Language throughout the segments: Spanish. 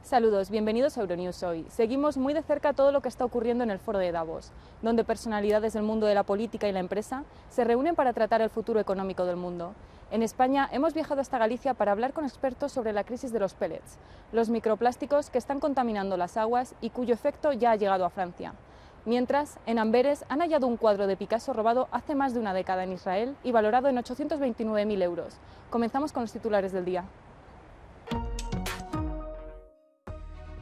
Saludos, bienvenidos a Euronews Hoy. Seguimos muy de cerca todo lo que está ocurriendo en el Foro de Davos, donde personalidades del mundo de la política y la empresa se reúnen para tratar el futuro económico del mundo. En España hemos viajado hasta Galicia para hablar con expertos sobre la crisis de los pellets, los microplásticos que están contaminando las aguas y cuyo efecto ya ha llegado a Francia. Mientras, en Amberes han hallado un cuadro de Picasso robado hace más de una década en Israel y valorado en 829.000 euros. Comenzamos con los titulares del día.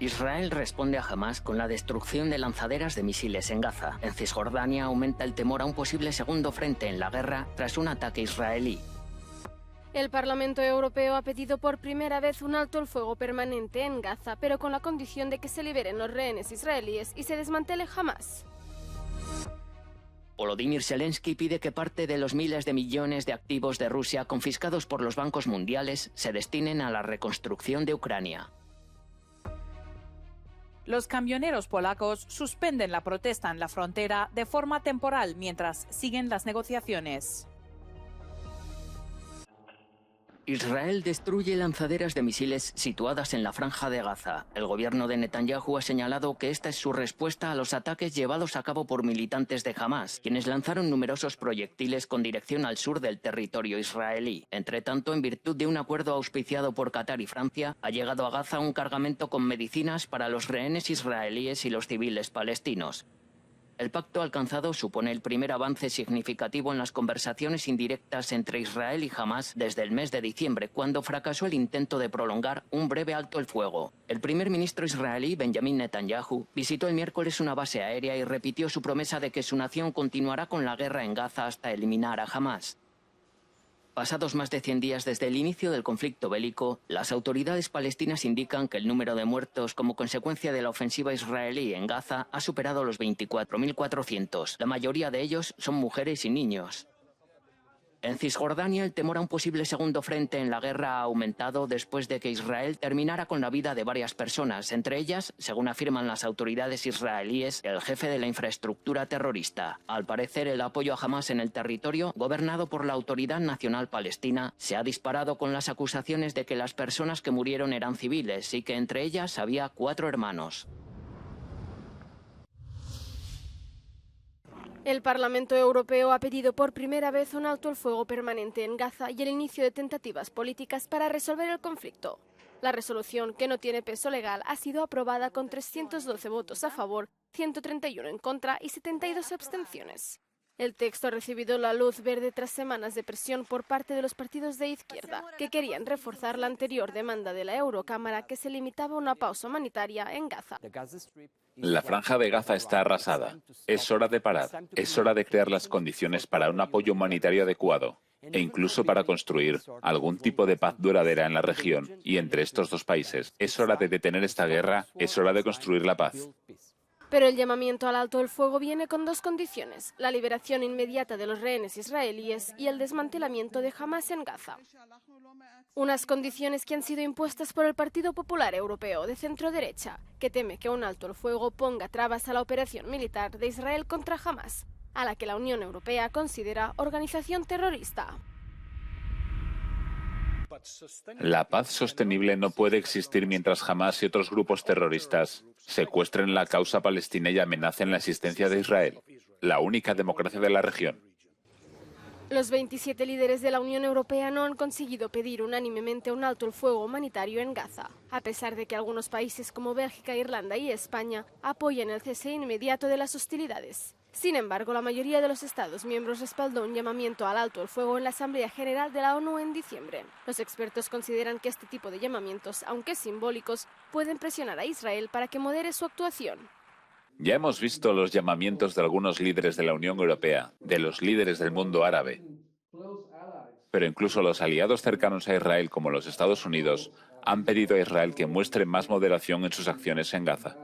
Israel responde a Hamás con la destrucción de lanzaderas de misiles en Gaza. En Cisjordania aumenta el temor a un posible segundo frente en la guerra tras un ataque israelí. El Parlamento Europeo ha pedido por primera vez un alto el fuego permanente en Gaza, pero con la condición de que se liberen los rehenes israelíes y se desmantele Hamás. Volodymyr Zelensky pide que parte de los miles de millones de activos de Rusia confiscados por los bancos mundiales se destinen a la reconstrucción de Ucrania. Los camioneros polacos suspenden la protesta en la frontera de forma temporal mientras siguen las negociaciones. Israel destruye lanzaderas de misiles situadas en la Franja de Gaza. El gobierno de Netanyahu ha señalado que esta es su respuesta a los ataques llevados a cabo por militantes de Hamás, quienes lanzaron numerosos proyectiles con dirección al sur del territorio israelí. Entre tanto, en virtud de un acuerdo auspiciado por Qatar y Francia, ha llegado a Gaza un cargamento con medicinas para los rehenes israelíes y los civiles palestinos. El pacto alcanzado supone el primer avance significativo en las conversaciones indirectas entre Israel y Hamás desde el mes de diciembre, cuando fracasó el intento de prolongar un breve alto el fuego. El primer ministro israelí, Benjamin Netanyahu, visitó el miércoles una base aérea y repitió su promesa de que su nación continuará con la guerra en Gaza hasta eliminar a Hamás. Pasados más de 100 días desde el inicio del conflicto bélico, las autoridades palestinas indican que el número de muertos como consecuencia de la ofensiva israelí en Gaza ha superado los 24.400. La mayoría de ellos son mujeres y niños. En Cisjordania, el temor a un posible segundo frente en la guerra ha aumentado después de que Israel terminara con la vida de varias personas, entre ellas, según afirman las autoridades israelíes, el jefe de la infraestructura terrorista. Al parecer, el apoyo a Hamás en el territorio, gobernado por la Autoridad Nacional Palestina, se ha disparado con las acusaciones de que las personas que murieron eran civiles y que entre ellas había 4 hermanos. El Parlamento Europeo ha pedido por primera vez un alto el fuego permanente en Gaza y el inicio de tentativas políticas para resolver el conflicto. La resolución, que no tiene peso legal, ha sido aprobada con 312 votos a favor, 131 en contra y 72 abstenciones. El texto ha recibido la luz verde tras semanas de presión por parte de los partidos de izquierda, que querían reforzar la anterior demanda de la Eurocámara que se limitaba a una pausa humanitaria en Gaza. La Franja de Gaza está arrasada. Es hora de parar. Es hora de crear las condiciones para un apoyo humanitario adecuado e incluso para construir algún tipo de paz duradera en la región y entre estos dos países. Es hora de detener esta guerra. Es hora de construir la paz. Pero el llamamiento al alto el fuego viene con 2 condiciones: la liberación inmediata de los rehenes israelíes y el desmantelamiento de Hamás en Gaza. Unas condiciones que han sido impuestas por el Partido Popular Europeo de centro-derecha, que teme que un alto el fuego ponga trabas a la operación militar de Israel contra Hamás, a la que la Unión Europea considera organización terrorista. La paz sostenible no puede existir mientras Hamás y otros grupos terroristas secuestren la causa palestina y amenacen la existencia de Israel, la única democracia de la región. Los 27 líderes de la Unión Europea no han conseguido pedir unánimemente un alto el fuego humanitario en Gaza, a pesar de que algunos países como Bélgica, Irlanda y España apoyan el cese inmediato de las hostilidades. Sin embargo, la mayoría de los Estados miembros respaldó un llamamiento al alto el fuego en la Asamblea General de la ONU en diciembre. Los expertos consideran que este tipo de llamamientos, aunque simbólicos, pueden presionar a Israel para que modere su actuación. Ya hemos visto los llamamientos de algunos líderes de la Unión Europea, de los líderes del mundo árabe. Pero incluso los aliados cercanos a Israel, como los Estados Unidos, han pedido a Israel que muestre más moderación en sus acciones en Gaza.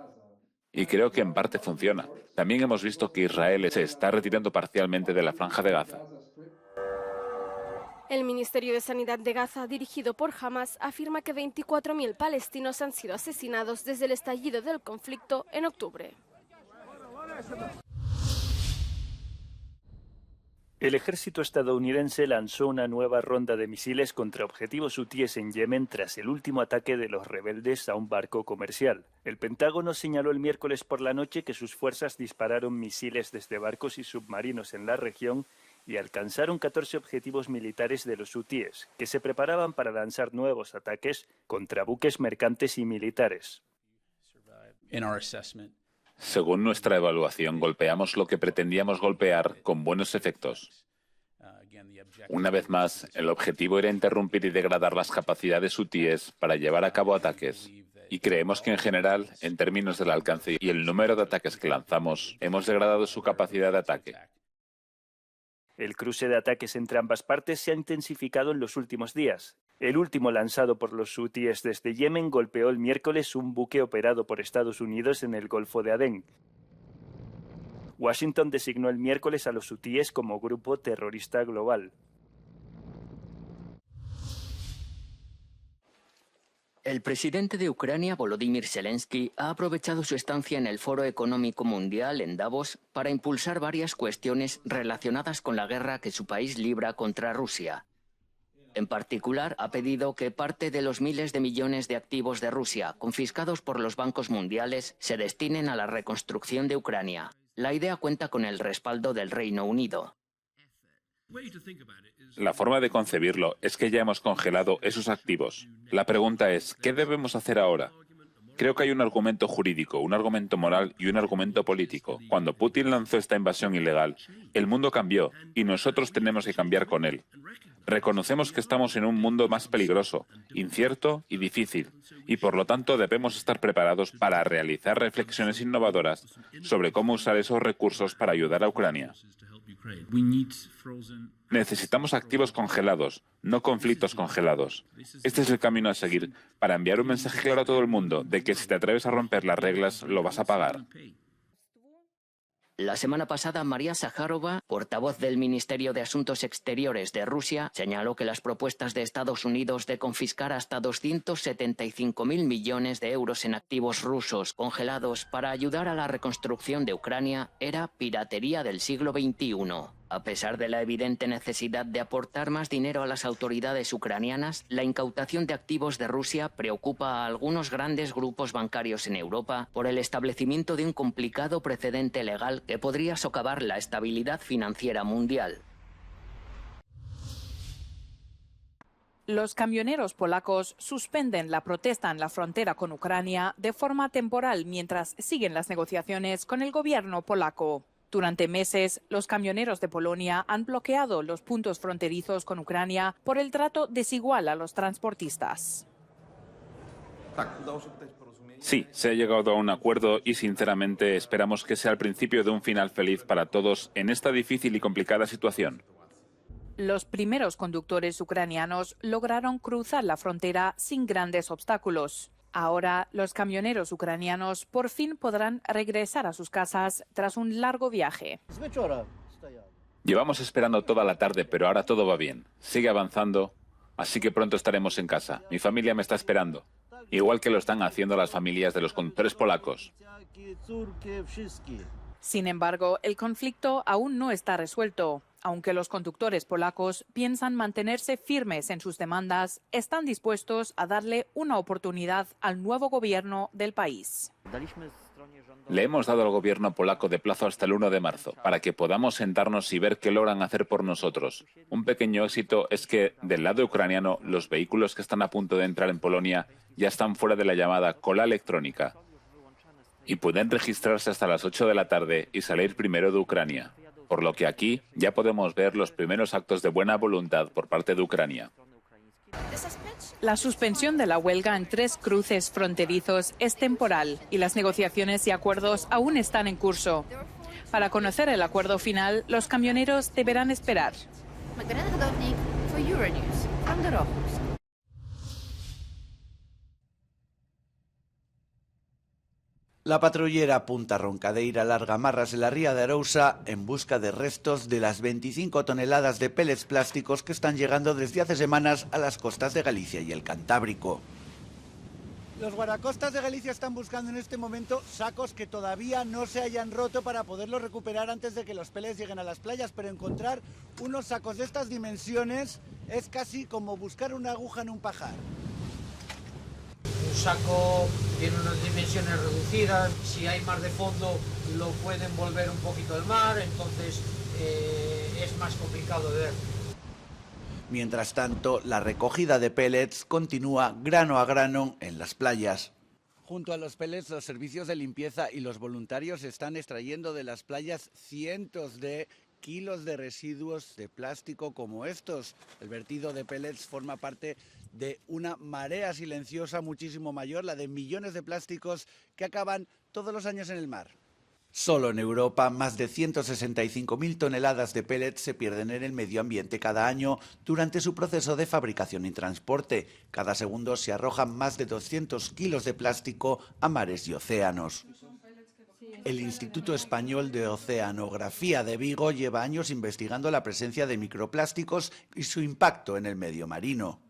Y creo que en parte funciona. También hemos visto que Israel se está retirando parcialmente de la Franja de Gaza. El Ministerio de Sanidad de Gaza, dirigido por Hamás, afirma que 24.000 palestinos han sido asesinados desde el estallido del conflicto en octubre. El ejército estadounidense lanzó una nueva ronda de misiles contra objetivos hutíes en Yemen tras el último ataque de los rebeldes a un barco comercial. El Pentágono señaló el miércoles por la noche que sus fuerzas dispararon misiles desde barcos y submarinos en la región y alcanzaron 14 objetivos militares de los hutíes, que se preparaban para lanzar nuevos ataques contra buques mercantes y militares. Según nuestra evaluación, golpeamos lo que pretendíamos golpear con buenos efectos. Una vez más, el objetivo era interrumpir y degradar las capacidades hutíes para llevar a cabo ataques. Y creemos que en general, en términos del alcance y el número de ataques que lanzamos, hemos degradado su capacidad de ataque. El cruce de ataques entre ambas partes se ha intensificado en los últimos días. El último lanzado por los hutíes desde Yemen golpeó el miércoles un buque operado por Estados Unidos en el Golfo de Adén. Washington designó el miércoles a los hutíes como grupo terrorista global. El presidente de Ucrania, Volodymyr Zelensky, ha aprovechado su estancia en el Foro Económico Mundial en Davos para impulsar varias cuestiones relacionadas con la guerra que su país libra contra Rusia. En particular, ha pedido que parte de los miles de millones de activos de Rusia confiscados por los bancos mundiales se destinen a la reconstrucción de Ucrania. La idea cuenta con el respaldo del Reino Unido. La forma de concebirlo es que ya hemos congelado esos activos. La pregunta es, ¿qué debemos hacer ahora? Creo que hay un argumento jurídico, un argumento moral y un argumento político. Cuando Putin lanzó esta invasión ilegal, el mundo cambió y nosotros tenemos que cambiar con él. Reconocemos que estamos en un mundo más peligroso, incierto y difícil, y por lo tanto debemos estar preparados para realizar reflexiones innovadoras sobre cómo usar esos recursos para ayudar a Ucrania. Necesitamos activos congelados, no conflictos congelados. Este es el camino a seguir para enviar un mensaje claro a todo el mundo de que si te atreves a romper las reglas, lo vas a pagar. La semana pasada, María Zakharova, portavoz del Ministerio de Asuntos Exteriores de Rusia, señaló que las propuestas de Estados Unidos de confiscar hasta 275.000 millones de euros en activos rusos congelados para ayudar a la reconstrucción de Ucrania era piratería del siglo XXI. A pesar de la evidente necesidad de aportar más dinero a las autoridades ucranianas, la incautación de activos de Rusia preocupa a algunos grandes grupos bancarios en Europa por el establecimiento de un complicado precedente legal que podría socavar la estabilidad financiera mundial. Los camioneros polacos suspenden la protesta en la frontera con Ucrania de forma temporal mientras siguen las negociaciones con el gobierno polaco. Durante meses, los camioneros de Polonia han bloqueado los puntos fronterizos con Ucrania por el trato desigual a los transportistas. Sí, se ha llegado a un acuerdo y sinceramente esperamos que sea el principio de un final feliz para todos en esta difícil y complicada situación. Los primeros conductores ucranianos lograron cruzar la frontera sin grandes obstáculos. Ahora, los camioneros ucranianos por fin podrán regresar a sus casas tras un largo viaje. Llevamos esperando toda la tarde, pero ahora todo va bien. Sigue avanzando, así que pronto estaremos en casa. Mi familia me está esperando, igual que lo están haciendo las familias de los conductores polacos. Sin embargo, el conflicto aún no está resuelto. Aunque los conductores polacos piensan mantenerse firmes en sus demandas, están dispuestos a darle una oportunidad al nuevo gobierno del país. Le hemos dado al gobierno polaco de plazo hasta el 1 de marzo para que podamos sentarnos y ver qué logran hacer por nosotros. Un pequeño éxito es que, del lado ucraniano, los vehículos que están a punto de entrar en Polonia ya están fuera de la llamada cola electrónica y pueden registrarse hasta las 8 de la tarde y salir primero de Ucrania. Por lo que aquí ya podemos ver los primeros actos de buena voluntad por parte de Ucrania. La suspensión de la huelga en 3 cruces fronterizos es temporal y las negociaciones y acuerdos aún están en curso. Para conocer el acuerdo final, los camioneros deberán esperar. La patrullera Punta Roncadeira larga amarras en la ría de Arousa en busca de restos de las 25 toneladas de pellets plásticos que están llegando desde hace semanas a las costas de Galicia y el Cantábrico. Los guardacostas de Galicia están buscando en este momento sacos que todavía no se hayan roto para poderlos recuperar antes de que los pellets lleguen a las playas, pero encontrar unos sacos de estas dimensiones es casi como buscar una aguja en un pajar. Un saco tiene unas dimensiones reducidas, si hay mar de fondo lo pueden volver un poquito al mar, entonces es más complicado de ver. Mientras tanto, la recogida de pellets continúa grano a grano en las playas. Junto a los pellets, los servicios de limpieza y los voluntarios están extrayendo de las playas cientos de kilos de residuos de plástico como estos. El vertido de pellets forma parte de una marea silenciosa muchísimo mayor, la de millones de plásticos que acaban todos los años en el mar. Solo en Europa, más de 165.000 toneladas de pellets se pierden en el medio ambiente cada año durante su proceso de fabricación y transporte. Cada segundo se arrojan más de 200 kilos de plástico a mares y océanos. El Instituto Español de Oceanografía de Vigo lleva años investigando la presencia de microplásticos y su impacto en el medio marino.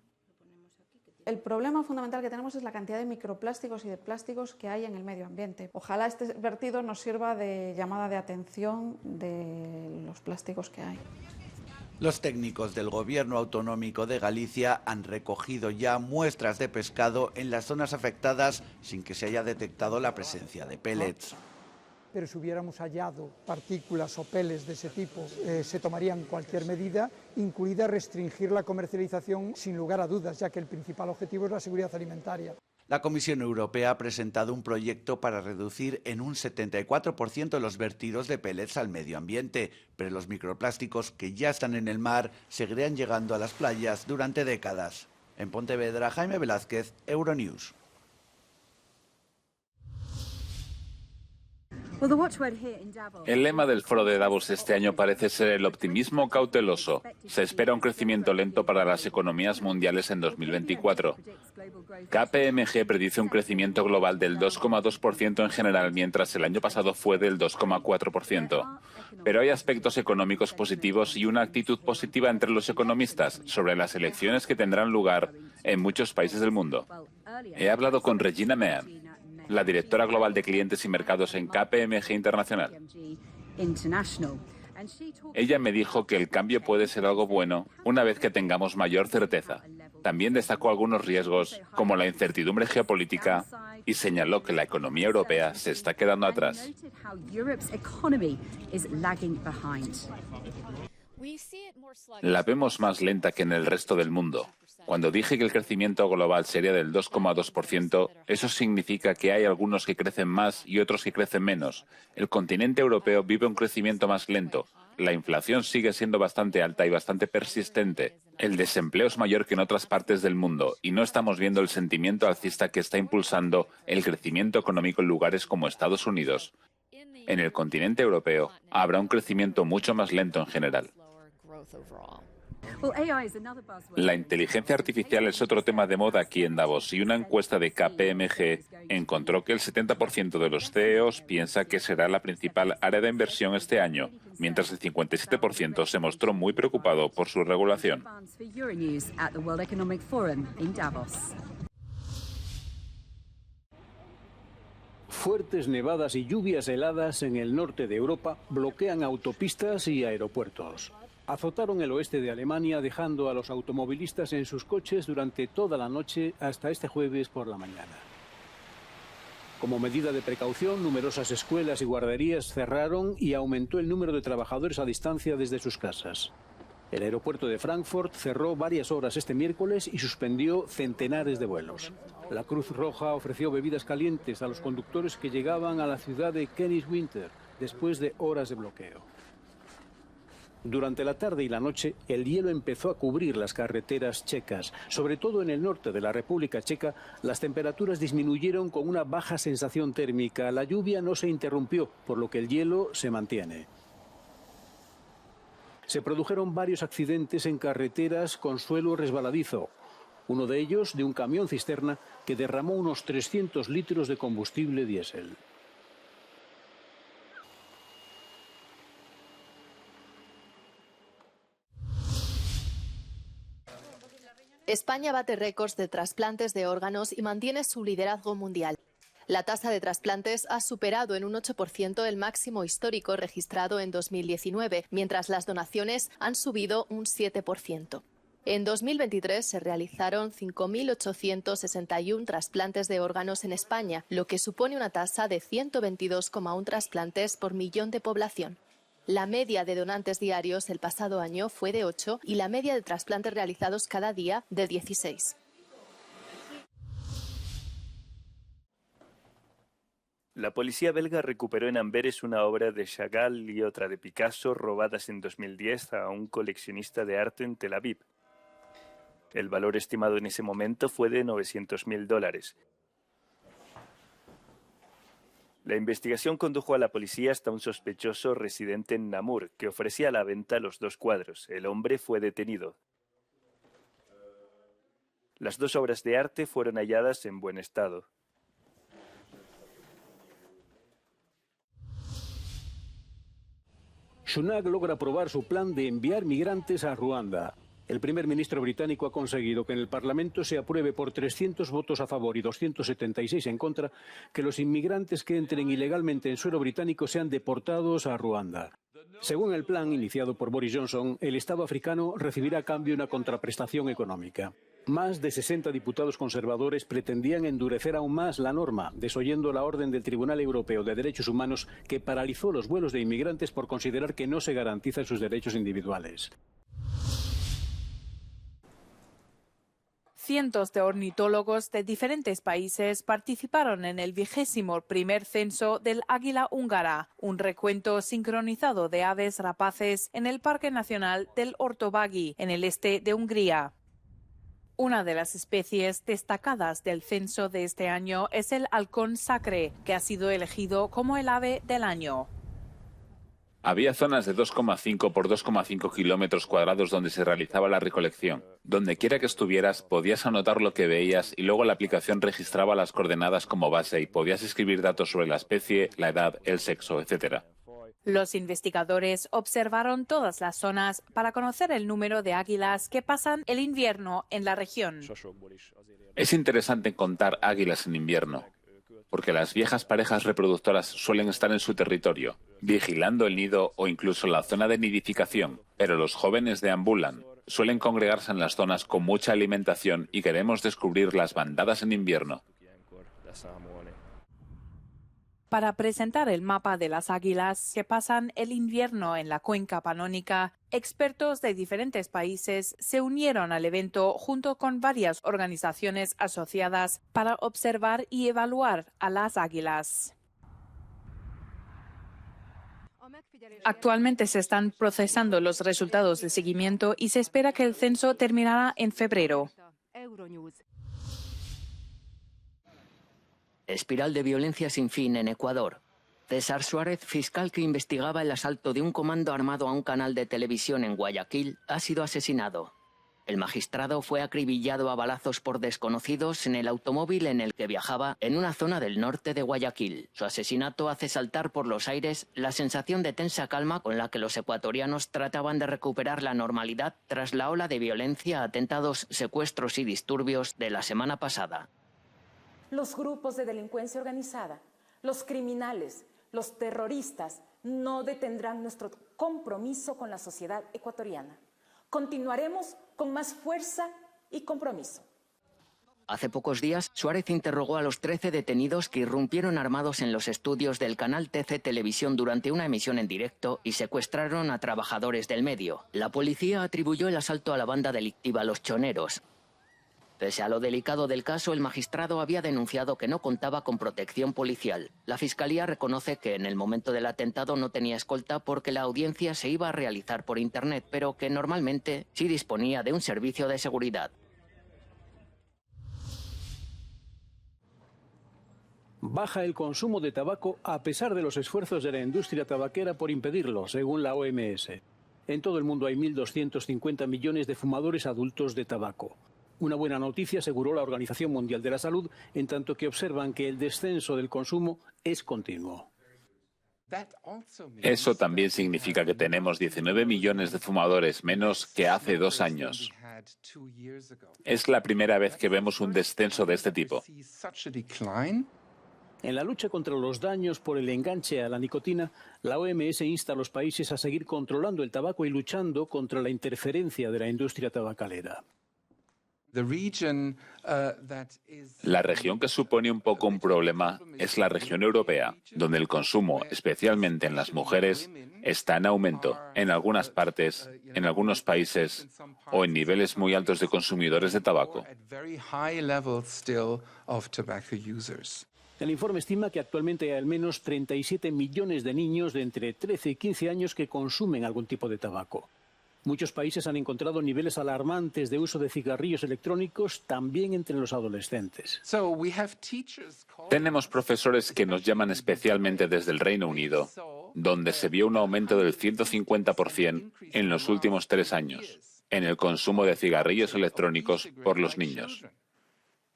El problema fundamental que tenemos es la cantidad de microplásticos y de plásticos que hay en el medio ambiente. Ojalá este vertido nos sirva de llamada de atención de los plásticos que hay. Los técnicos del Gobierno Autonómico de Galicia han recogido ya muestras de pescado en las zonas afectadas sin que se haya detectado la presencia de pellets. Pero si hubiéramos hallado partículas o pellets de ese tipo, se tomarían cualquier medida, incluida restringir la comercialización sin lugar a dudas, ya que el principal objetivo es la seguridad alimentaria. La Comisión Europea ha presentado un proyecto para reducir en un 74% los vertidos de pellets al medio ambiente, pero los microplásticos que ya están en el mar seguirán llegando a las playas durante décadas. En Pontevedra, Jaime Velázquez, Euronews. El lema del foro de Davos este año parece ser el optimismo cauteloso. Se espera un crecimiento lento para las economías mundiales en 2024. KPMG predice un crecimiento global del 2,2% en general, mientras el año pasado fue del 2,4%. Pero hay aspectos económicos positivos y una actitud positiva entre los economistas sobre las elecciones que tendrán lugar en muchos países del mundo. He hablado con Regina Meehan, la directora global de clientes y mercados en KPMG Internacional. Ella me dijo que el cambio puede ser algo bueno una vez que tengamos mayor certeza. También destacó algunos riesgos, como la incertidumbre geopolítica, y señaló que la economía europea se está quedando atrás. La vemos más lenta que en el resto del mundo. Cuando dije que el crecimiento global sería del 2,2%, eso significa que hay algunos que crecen más y otros que crecen menos. El continente europeo vive un crecimiento más lento. La inflación sigue siendo bastante alta y bastante persistente. El desempleo es mayor que en otras partes del mundo y no estamos viendo el sentimiento alcista que está impulsando el crecimiento económico en lugares como Estados Unidos. En el continente europeo habrá un crecimiento mucho más lento en general. La inteligencia artificial es otro tema de moda aquí en Davos y una encuesta de KPMG encontró que el 70% de los CEOs piensa que será la principal área de inversión este año, mientras el 57% se mostró muy preocupado por su regulación. Fuertes nevadas y lluvias heladas en el norte de Europa bloquean autopistas y aeropuertos. Azotaron el oeste de Alemania, dejando a los automovilistas en sus coches durante toda la noche hasta este jueves por la mañana. Como medida de precaución, numerosas escuelas y guarderías cerraron y aumentó el número de trabajadores a distancia desde sus casas. El aeropuerto de Frankfurt cerró varias horas este miércoles y suspendió centenares de vuelos. La Cruz Roja ofreció bebidas calientes a los conductores que llegaban a la ciudad de Königswinter después de horas de bloqueo. Durante la tarde y la noche, el hielo empezó a cubrir las carreteras checas. Sobre todo en el norte de la República Checa, las temperaturas disminuyeron con una baja sensación térmica. La lluvia no se interrumpió, por lo que el hielo se mantiene. Se produjeron varios accidentes en carreteras con suelo resbaladizo. Uno de ellos de un camión cisterna que derramó unos 300 litros de combustible diésel. España bate récords de trasplantes de órganos y mantiene su liderazgo mundial. La tasa de trasplantes ha superado en un 8% el máximo histórico registrado en 2019, mientras las donaciones han subido un 7%. En 2023 se realizaron 5.861 trasplantes de órganos en España, lo que supone una tasa de 122,1 trasplantes por millón de población. La media de donantes diarios el pasado año fue de 8 y la media de trasplantes realizados cada día de 16. La policía belga recuperó en Amberes una obra de Chagall y otra de Picasso robadas en 2010 a un coleccionista de arte en Tel Aviv. El valor estimado en ese momento fue de $900.000. La investigación condujo a la policía hasta un sospechoso residente en Namur, que ofrecía a la venta los dos cuadros. El hombre fue detenido. Las dos obras de arte fueron halladas en buen estado. Sunak logra aprobar su plan de enviar migrantes a Ruanda. El primer ministro británico ha conseguido que en el Parlamento se apruebe por 300 votos a favor y 276 en contra que los inmigrantes que entren ilegalmente en suelo británico sean deportados a Ruanda. Según el plan iniciado por Boris Johnson, el Estado africano recibirá a cambio una contraprestación económica. Más de 60 diputados conservadores pretendían endurecer aún más la norma, desoyendo la orden del Tribunal Europeo de Derechos Humanos que paralizó los vuelos de inmigrantes por considerar que no se garantizan sus derechos individuales. Cientos de ornitólogos de diferentes países participaron en el 21º censo del águila húngara, un recuento sincronizado de aves rapaces en el Parque Nacional del Ortobágy, en el este de Hungría. Una de las especies destacadas del censo de este año es el halcón sacre, que ha sido elegido como el ave del año. Había zonas de 2,5 por 2,5 kilómetros cuadrados donde se realizaba la recolección. Donde quiera que estuvieras, podías anotar lo que veías y luego la aplicación registraba las coordenadas como base y podías escribir datos sobre la especie, la edad, el sexo, etc. Los investigadores observaron todas las zonas para conocer el número de águilas que pasan el invierno en la región. Es interesante contar águilas en invierno, porque las viejas parejas reproductoras suelen estar en su territorio, vigilando el nido o incluso la zona de nidificación, pero los jóvenes deambulan, suelen congregarse en las zonas con mucha alimentación y queremos descubrir las bandadas en invierno. Para presentar el mapa de las águilas que pasan el invierno en la cuenca panónica, expertos de diferentes países se unieron al evento junto con varias organizaciones asociadas para observar y evaluar a las águilas. Actualmente se están procesando los resultados de seguimiento y se espera que el censo terminará en febrero. Espiral de violencia sin fin en Ecuador. César Suárez, fiscal que investigaba el asalto de un comando armado a un canal de televisión en Guayaquil, ha sido asesinado. El magistrado fue acribillado a balazos por desconocidos en el automóvil en el que viajaba en una zona del norte de Guayaquil. Su asesinato hace saltar por los aires la sensación de tensa calma con la que los ecuatorianos trataban de recuperar la normalidad tras la ola de violencia, atentados, secuestros y disturbios de la semana pasada. Los grupos de delincuencia organizada, los criminales, los terroristas no detendrán nuestro compromiso con la sociedad ecuatoriana. Continuaremos con más fuerza y compromiso. Hace pocos días, Suárez interrogó a los 13 detenidos que irrumpieron armados en los estudios del canal TC Televisión durante una emisión en directo y secuestraron a trabajadores del medio. La policía atribuyó el asalto a la banda delictiva Los Choneros. Pese a lo delicado del caso, el magistrado había denunciado que no contaba con protección policial. La Fiscalía reconoce que en el momento del atentado no tenía escolta porque la audiencia se iba a realizar por Internet, pero que normalmente sí disponía de un servicio de seguridad. Baja el consumo de tabaco a pesar de los esfuerzos de la industria tabaquera por impedirlo, según la OMS. En todo el mundo hay 1.250 millones de fumadores adultos de tabaco. Una buena noticia, aseguró la Organización Mundial de la Salud, en tanto que observan que el descenso del consumo es continuo. Eso también significa que tenemos 19 millones de fumadores menos que hace 2 años. Es la primera vez que vemos un descenso de este tipo. En la lucha contra los daños por el enganche a la nicotina, la OMS insta a los países a seguir controlando el tabaco y luchando contra la interferencia de la industria tabacalera. La región que supone un poco un problema es la región europea, donde el consumo, especialmente en las mujeres, está en aumento en algunas partes, en algunos países o en niveles muy altos de consumidores de tabaco. El informe estima que actualmente hay al menos 37 millones de niños de entre 13 y 15 años que consumen algún tipo de tabaco. Muchos países han encontrado niveles alarmantes de uso de cigarrillos electrónicos también entre los adolescentes. Tenemos profesores que nos llaman especialmente desde el Reino Unido, donde se vio un aumento del 150% en los últimos 3 años en el consumo de cigarrillos electrónicos por los niños.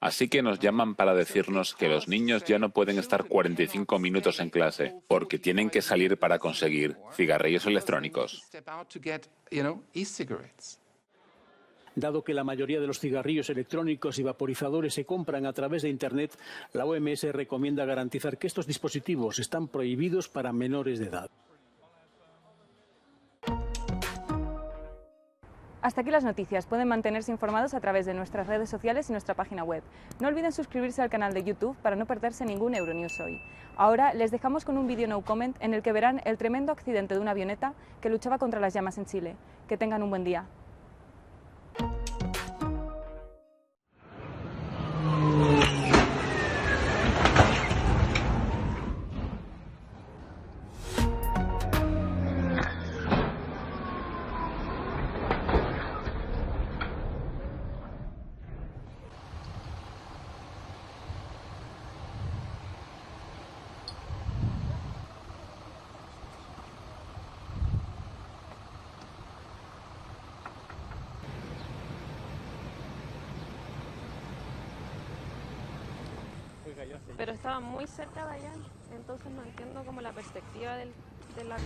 Así que nos llaman para decirnos que los niños ya no pueden estar 45 minutos en clase porque tienen que salir para conseguir cigarrillos electrónicos. Dado que la mayoría de los cigarrillos electrónicos y vaporizadores se compran a través de Internet, la OMS recomienda garantizar que estos dispositivos están prohibidos para menores de edad. Hasta aquí las noticias. Pueden mantenerse informados a través de nuestras redes sociales y nuestra página web. No olviden suscribirse al canal de YouTube para no perderse ningún Euronews Hoy. Ahora les dejamos con un vídeo no comment en el que verán el tremendo accidente de una avioneta que luchaba contra las llamas en Chile. Que tengan un buen día. Pero estaba muy cerca de allá, entonces no entiendo como la perspectiva de la...